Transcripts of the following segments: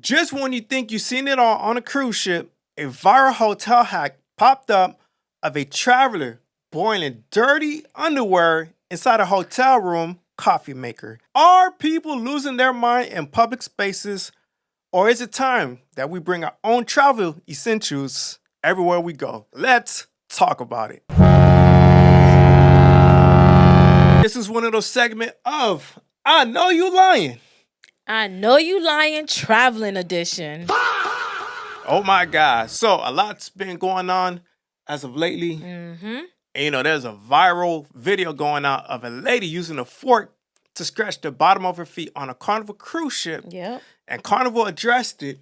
Just when you think you've seen it all on a cruise ship, a viral hotel hack popped up of a traveler boiling dirty underwear inside a hotel room coffee maker. Are people losing their mind in public spaces, or is it time that we bring our own travel essentials everywhere we go? Let's talk about it. This is one of those segments of I Know You Lying. I Know You Lying Traveling Edition. Oh my God. So a lot's been going on as of lately. And, there's a viral video going out of a lady using a fork to scratch the bottom of her feet on a Carnival cruise ship. Yep. And Carnival addressed it.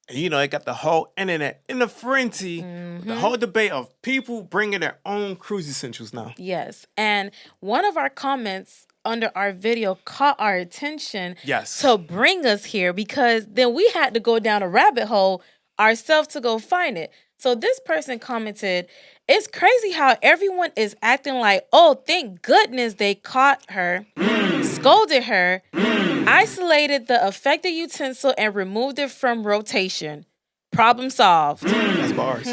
And, it got the whole internet in a frenzy. The whole debate of people bringing their own cruise essentials now. Yes. And one of our comments under our video caught our attention Yes. to bring us here, because then we had to go down a rabbit hole ourselves to go find it. So this person commented, "It's crazy how everyone is acting like, oh, thank goodness they caught her, scolded her, isolated the affected utensil and removed it from rotation. Problem solved." That's bars.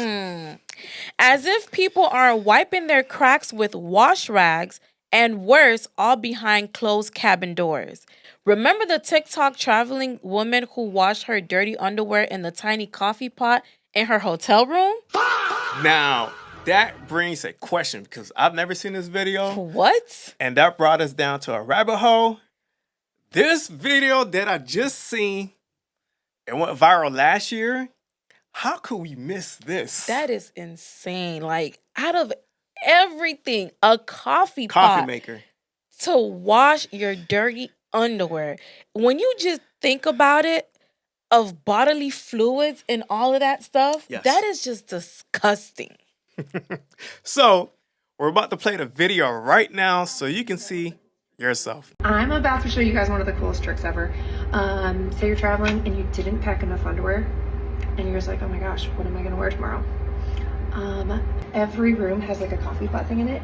As if people aren't wiping their cracks with wash rags, and worse, all behind closed cabin doors. Remember the TikTok traveling woman who washed her dirty underwear in the tiny coffee pot in her hotel room? Now, that brings a question because I've never seen this video. What? And that brought us down to a rabbit hole. This video that I just seen, it went viral last year. How could we miss this? That is insane. Like, out of everything, a coffee pot maker to wash your dirty underwear. When you just think about it, of bodily fluids and all of that stuff, Yes. That is just disgusting. So, we're about to play the video right now so you can see yourself. I'm about to show you guys one of the coolest tricks ever. Say you're traveling and you didn't pack enough underwear and you're just like, oh my gosh, what am I gonna wear tomorrow? Every room has like a coffee pot thing in it.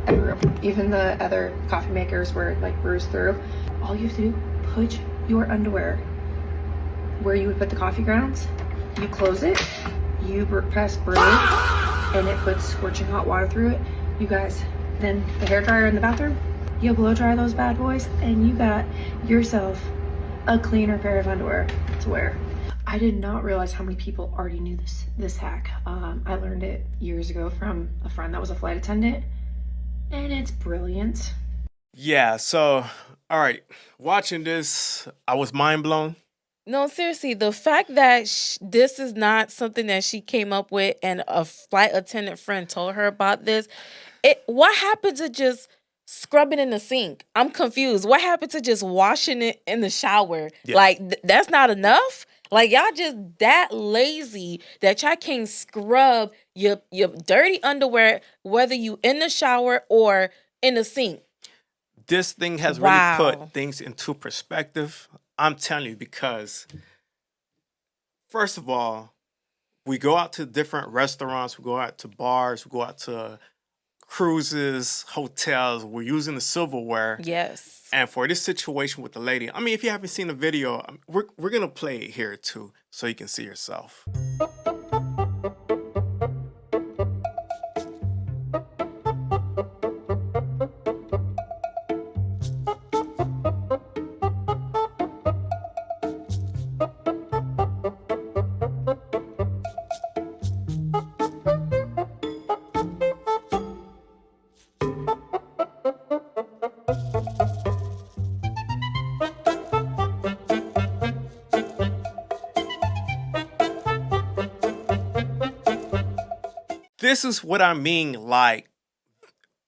Every room, even the other coffee makers where it like brews through. All you have to do, put your underwear where you would put the coffee grounds. You close it, you press brew, and it puts scorching hot water through it. You guys, then the hairdryer in the bathroom, you blow dry those bad boys, and you got yourself a cleaner pair of underwear to wear. I did not realize how many people already knew this hack. I learned it years ago from a friend that was a flight attendant, and it's brilliant. Yeah, so, all right, watching this, I was mind blown. No, seriously, the fact that this is not something that she came up with and a flight attendant friend told her about this, what happened to just scrubbing in the sink? I'm confused. What happened to just washing it in the shower? Yeah. Like, that's not enough? Like, y'all just that lazy that y'all can't scrub your dirty underwear, whether you in the shower or in the sink. This thing has Wow. really put things into perspective. I'm telling you, because first of all, we go out to different restaurants, we go out to bars, we go out to cruises, hotels, we're using the silverware. Yes. And for this situation with the lady, I mean, if you haven't seen the video, we're going to play it here too, so you can see yourself. This is what I mean, like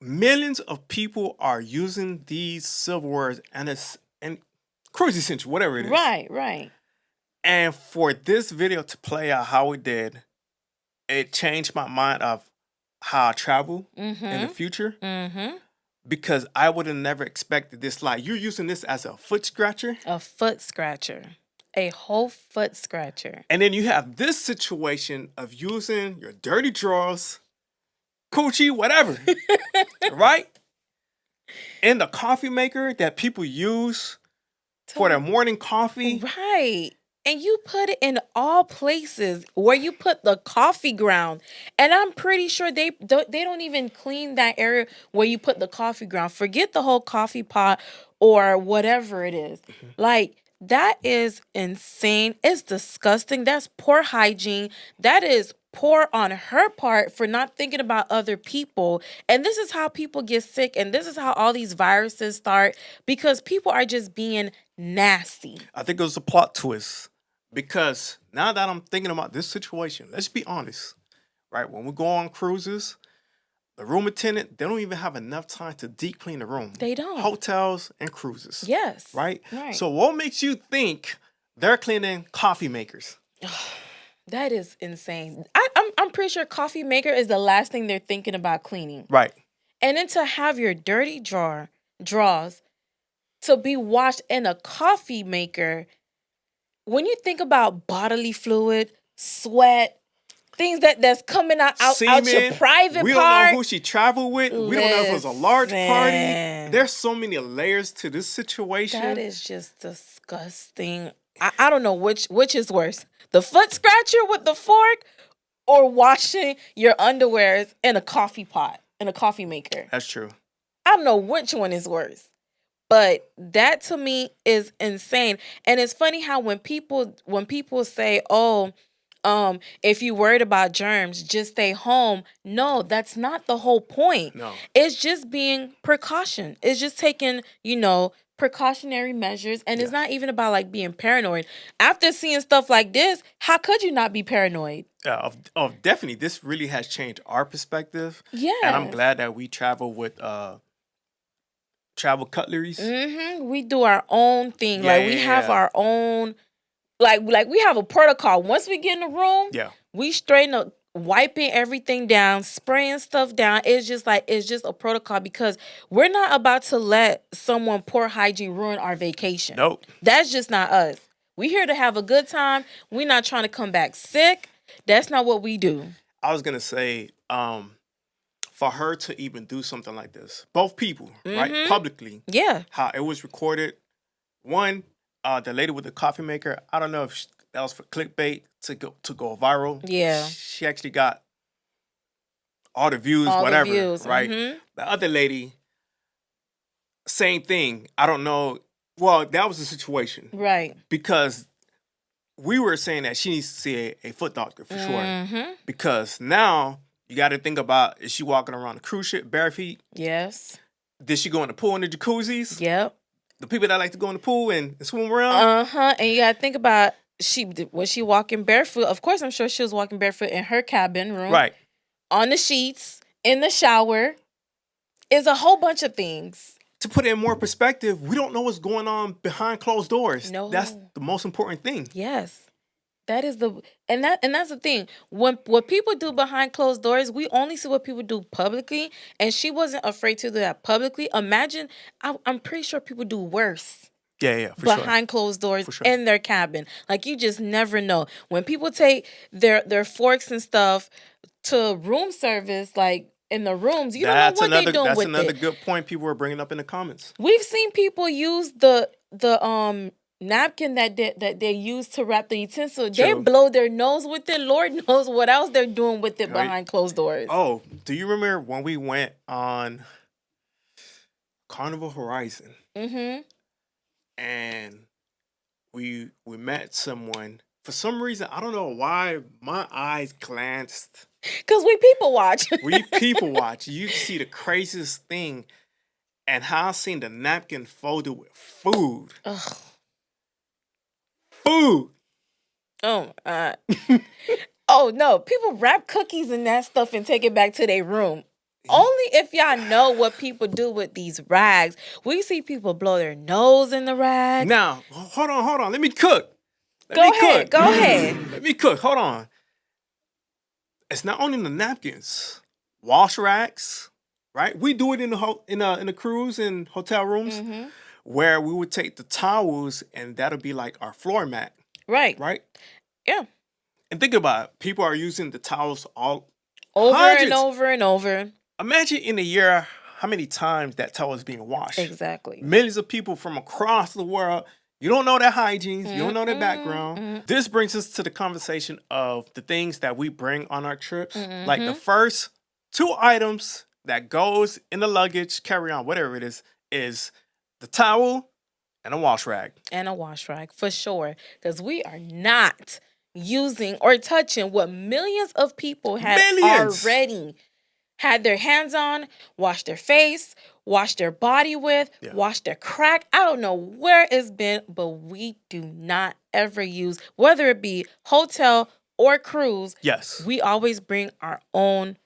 millions of people are using these silverwares and cruise essential, whatever it is. Right. And for this video to play out how it did, it changed my mind of how I travel in the future. Because I would have never expected this. Like, you're using this as a foot scratcher. A foot scratcher. A whole foot scratcher. And then you have this situation of using your dirty drawers, coochie, whatever, right? In the coffee maker that people use for their morning coffee. Right. And you put it in all places where you put the coffee ground. And I'm pretty sure they don't even clean that area where you put the coffee ground. Forget the whole coffee pot or whatever it is. Like, that is insane. It's disgusting. That's poor hygiene. That is poor on her part for not thinking about other people. And this is how people get sick. And this is how all these viruses start, because people are just being nasty. I think it was a plot twist because now that I'm thinking about this situation, let's be honest, right? When we go on cruises, the room attendant, they don't even have enough time to deep clean the room. They don't. Hotels and cruises. Yes. Right? Right. So what makes you think they're cleaning coffee makers? That is insane. I'm pretty sure coffee maker is the last thing they're thinking about cleaning. Right. And then to have your dirty draws to be washed in a coffee maker, when you think about bodily fluid, sweat, things that's coming out your private we part. don't know who she traveled with. We don't know if it was a large party. There's so many layers to this situation. That is just disgusting. I don't know which is worse. The foot scratcher with the fork or washing your underwears in a coffee pot, in a coffee maker. That's true. I don't know which one is worse. But that to me is insane. And it's funny how when people say, "Oh, if you worried about germs, just stay home." No, that's not the whole point. No. It's just being precaution. It's just taking, precautionary measures. And it's not even about like being paranoid. After seeing stuff like this, how could you not be paranoid? Definitely. This really has changed our perspective. Yeah. And I'm glad that we travel with travel cutleries. Mm-hmm. We do our own thing. We have our own, like we have a protocol. Once we get in the room, we straighten up, wiping everything down, spraying stuff down. It's just a protocol because we're not about to let someone poor hygiene ruin our vacation. Nope. That's just not us. We're here to have a good time. We're not trying to come back sick. That's not what we do. I was gonna say, for her to even do something like this, both people, right, publicly, how it was recorded. One, the lady with the coffee maker, I don't know if that was for clickbait to go viral. Yeah, she actually got all the views, right? Mm-hmm. The other lady, same thing. I don't know. Well, that was the situation, right? Because we were saying that she needs to see a foot doctor for sure. Because now you got to think about, is she walking around the cruise ship bare feet? Yes. Did she go in the pool in the jacuzzis? Yep. The people that like to go in the pool and swim around? And you got to think about, was she walking barefoot? Of course, I'm sure she was walking barefoot in her cabin room. Right. On the sheets, in the shower. It's a whole bunch of things. To put it in more perspective, we don't know what's going on behind closed doors. No. That's the most important thing. Yes. That is and that's the thing. What people do behind closed doors, we only see what people do publicly, and she wasn't afraid to do that publicly. Imagine, I'm pretty sure people do worse. Yeah, for behind closed doors in their cabin. Like, you just never know. When people take their forks and stuff to room service, like in the rooms, you don't know what they're doing with it. That's another good point people were bringing up in the comments. We've seen people use the napkin that they use to wrap the utensil. True. They blow their nose with it. Lord knows what else they're doing with it behind closed doors. Oh, do you remember when we went on Carnival Horizon? Mm-hmm. And we met someone. For some reason, I don't know why, my eyes glanced. Because we people watch. We people watch. You see the craziest thing. And how I seen the napkin folded with food. Ugh. Food. Oh, oh, no. People wrap cookies and that stuff and take it back to their room. Only if y'all know what people do with these rags. We see people blow their nose in the rags. Now, hold on. Let me cook. Go ahead. Let me cook. Hold on. It's not only the napkins, wash racks, right? We do it in the cruise and hotel rooms, where we would take the towels and that'll be like our floor mat. Right. Right? Yeah. And think about it. People are using the towels all over hundreds. And over and over. Imagine in a year how many times that towel is being washed. Exactly. Millions of people from across the world You don't know their hygienes. You don't know their background. This brings us to the conversation of the things that we bring on our trips. Like the first 2 items that goes in the luggage, carry-on, whatever it is the towel and a wash rag. And a wash rag, for sure. Because we are not using or touching what millions of people have already had their hands on, washed their face, washed their body with, washed their crack. I don't know where it's been, but we do not ever use, whether it be hotel or cruise. Yes. We always bring our own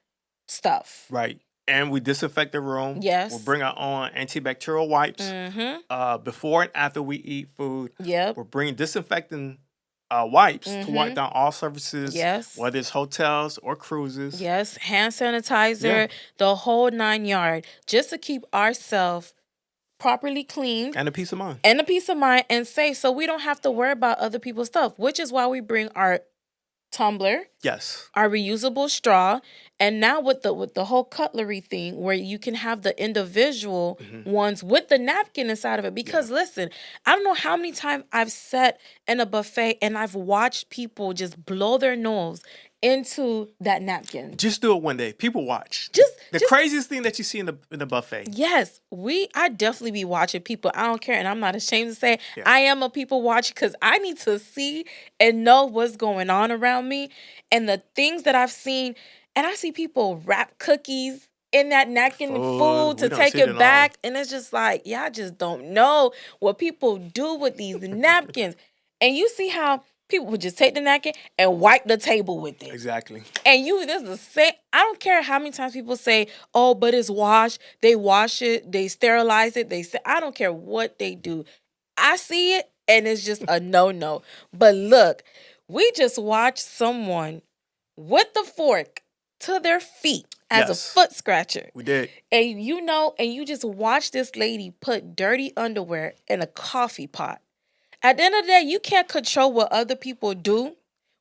stuff. Right. And we disinfect the room. Yes. We'll bring our own antibacterial wipes. Before and after we eat food. Yep. We're bringing disinfecting wipes to wipe down all surfaces. Yes. Whether it's hotels or cruises. Yes. Hand sanitizer, the whole 9 yard, just to keep ourselves properly cleaned. And a peace of mind. And safe, so we don't have to worry about other people's stuff, which is why we bring our tumbler. Yes. Our reusable straw. And now with the whole cutlery thing where you can have the individual ones with the napkin inside of it. Because listen, I don't know how many times I've sat in a buffet and I've watched people just blow their nose into that napkin. Just do it one day. People watch. The craziest thing that you see in the buffet. Yes, I definitely be watching people. I don't care, and I'm not ashamed to say I am a people watcher because I need to see and know what's going on around me and the things that I've seen. And I see people wrap cookies in that napkin food to take it back, and it's just like, I just don't know what people do with these napkins. And you see how people would just take the napkin and wipe the table with it. Exactly. And this is the same. I don't care how many times people say, "Oh, but it's washed." They wash it, they sterilize it. I don't care what they do. I see it, and it's just a no. But look, we just watched someone with the fork to their feet as a foot scratcher. We did. And you just watch this lady put dirty underwear in a coffee pot. At the end of the day, you can't control what other people do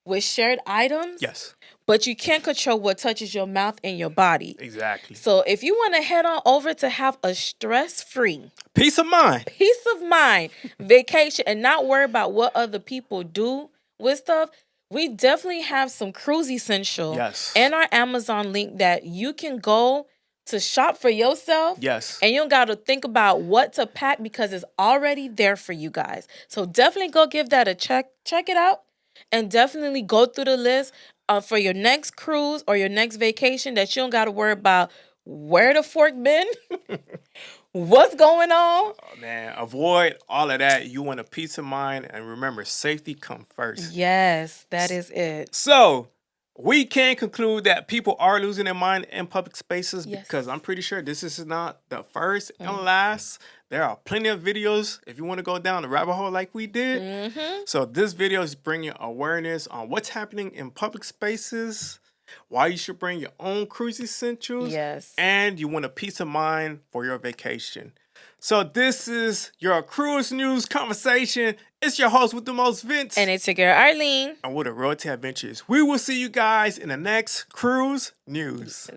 with shared items. Yes. But you can't control what touches your mouth and your body. Exactly. So if you want to head on over to have a stress-free, peace of mind vacation and not worry about what other people do with stuff, we definitely have some cruise essential and our Amazon link that you can go to shop for yourself. Yes. And you don't got to think about what to pack because it's already there for you guys. So definitely go give that a check. Check it out. And definitely go through the list for your next cruise or your next vacation that you don't got to worry about where the fork been, what's going on. Oh, man, avoid all of that. You want a peace of mind. And remember, safety comes first. Yes, that is it. So we can conclude that people are losing their mind in public spaces because I'm pretty sure this is not the first and last. There are plenty of videos if you want to go down the rabbit hole like we did. So this video is bringing awareness on what's happening in public spaces, why you should bring your own cruise essentials, and you want a peace of mind for your vacation. So this is your cruise news conversation. It's your host with the most, Vince. And it's your girl, Arlene. And we're the Royalty Adventures. We will see you guys in the next cruise news.